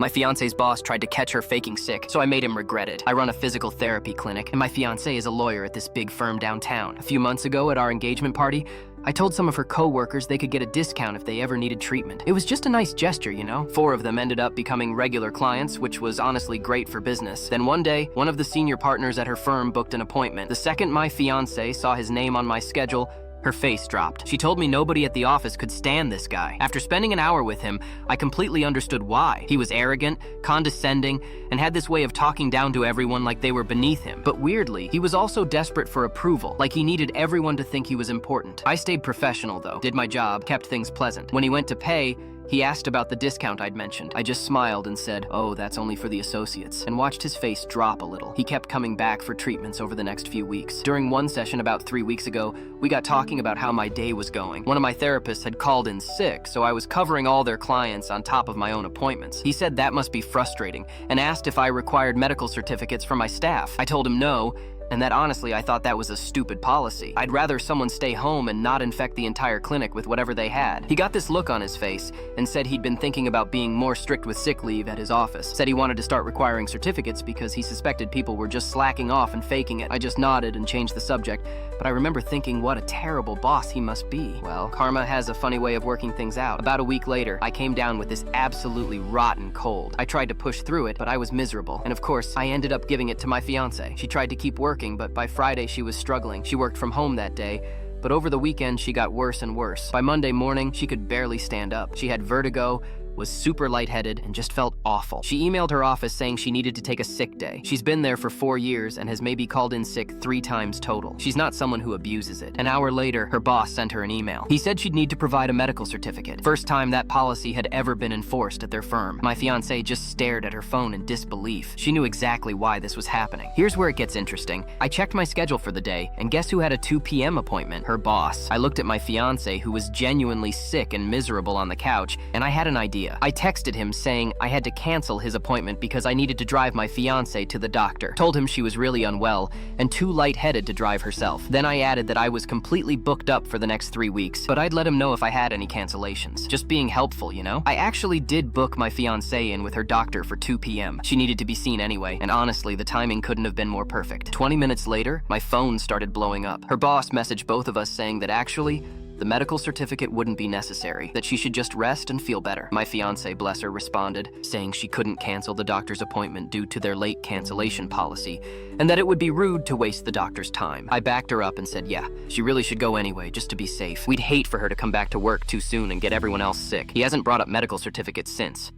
My fiance's boss tried to catch her faking sick, so I made him regret it. I run a physical therapy clinic, and my fiancée is a lawyer at this big firm downtown. A few months ago at our engagement party, I told some of her co-workers they could get a discount if they ever needed treatment. It was just a nice gesture, you know? 4 of them ended up becoming regular clients, which was honestly great for business. Then one day, one of the senior partners at her firm booked an appointment. The second my fiancée saw his name on my schedule, her face dropped. She told me nobody at the office could stand this guy. After spending an hour with him, I completely understood why. He was arrogant, condescending, and had this way of talking down to everyone like they were beneath him. But weirdly, he was also desperate for approval, like he needed everyone to think he was important. I stayed professional though, did my job, kept things pleasant. When he went to pay, he asked about the discount I'd mentioned. I just smiled and said, "Oh, that's only for the associates," and watched his face drop a little. He kept coming back for treatments over the next few weeks. During one session about 3 weeks ago, we got talking about how my day was going. One of my therapists had called in sick, so I was covering all their clients on top of my own appointments. He said that must be frustrating and asked if I required medical certificates for my staff. I told him no, and that honestly I thought that was a stupid policy. I'd rather someone stay home and not infect the entire clinic with whatever they had. He got this look on his face and said he'd been thinking about being more strict with sick leave at his office. Said he wanted to start requiring certificates because he suspected people were just slacking off and faking it. I just nodded and changed the subject, but I remember thinking what a terrible boss he must be. Well, karma has a funny way of working things out. About a week later, I came down with this absolutely rotten cold. I tried to push through it, but I was miserable. And of course, I ended up giving it to my fiancée. She tried to keep working, but by Friday she was struggling. She worked from home that day, but over the weekend she got worse and worse. By Monday morning, she could barely stand up. She had vertigo, was super lightheaded, and just felt awful. She emailed her office saying she needed to take a sick day. She's been there for 4 years and has maybe called in sick 3 times total. She's not someone who abuses it. An hour later, her boss sent her an email. He said she'd need to provide a medical certificate. First time that policy had ever been enforced at their firm. My fiancée just stared at her phone in disbelief. She knew exactly why this was happening. Here's where it gets interesting. I checked my schedule for the day, and guess who had a 2 p.m. appointment? Her boss. I looked at my fiancée, who was genuinely sick and miserable on the couch, and I had an idea. I texted him saying I had to cancel his appointment because I needed to drive my fiancée to the doctor. Told him she was really unwell and too lightheaded to drive herself. Then I added that I was completely booked up for the next 3 weeks, but I'd let him know if I had any cancellations. Just being helpful, you know? I actually did book my fiancée in with her doctor for 2 p.m. She needed to be seen anyway, and honestly, the timing couldn't have been more perfect. 20 minutes later, my phone started blowing up. Her boss messaged both of us saying that actually, the medical certificate wouldn't be necessary, that she should just rest and feel better. My fiancée, bless her, responded, saying she couldn't cancel the doctor's appointment due to their late cancellation policy, and that it would be rude to waste the doctor's time. I backed her up and said, yeah, she really should go anyway, just to be safe. We'd hate for her to come back to work too soon and get everyone else sick. He hasn't brought up medical certificates since.